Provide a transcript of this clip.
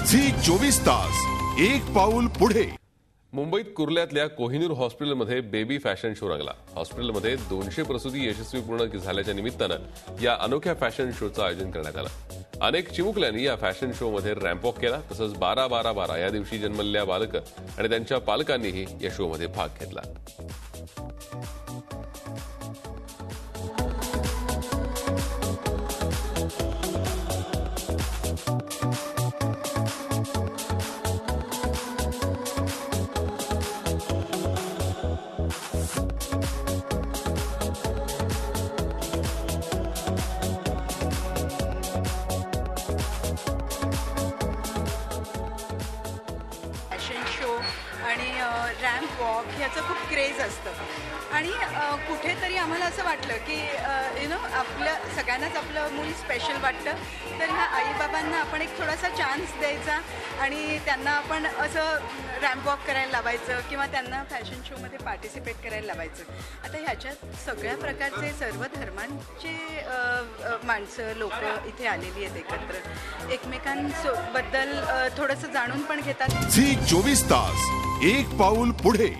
Zee 24 तास एक पाऊल पुढे। मुंबईत कुर्ल्यातल्या कोहिनूर हॉस्पिटलमध्ये बेबी फॅशन शो रंगला। हॉस्पिटलमध्ये 200 प्रसूती यशस्वी पूर्ण झाल्याच्या निमित्तानं या अनोख्या फॅशन शोचं आयोजन करण्यात आलं। अनेक चिमुकल्यांनी या फॅशन शो मध्ये रॅम्प वॉक केला, तसंच 12-12-12 या दिवशी जन्मलेल्या बालकं आणि त्यांच्या पालकांनीही या शो मध्ये भाग घेतला। फॅशन शो आणि रॅम्प वॉक ह्याचं खूप क्रेज असतं आणि कुठेतरी आम्हाला असं वाटलं की आपलं सगळ्यांनाच आपलं मूल स्पेशल वाटतं, तर ह्या आईबाबांना आपण एक थोडासा चान्स द्यायचा आणि त्यांना आपण असं रॅम्प वॉक करायला लावायचं किंवा त्यांना फॅशन शोमध्ये पार्टिसिपेट करायला लावायचं। आता ह्याच्यात सगळ्या प्रकारचे सर्व धर्मांचे माणसं लोक इथे आलेली आहेत एकत्र, एकमेकांबद्दल थोडंसं जाणून पण घेतात। झी 24 तास एक पाऊल पुढे।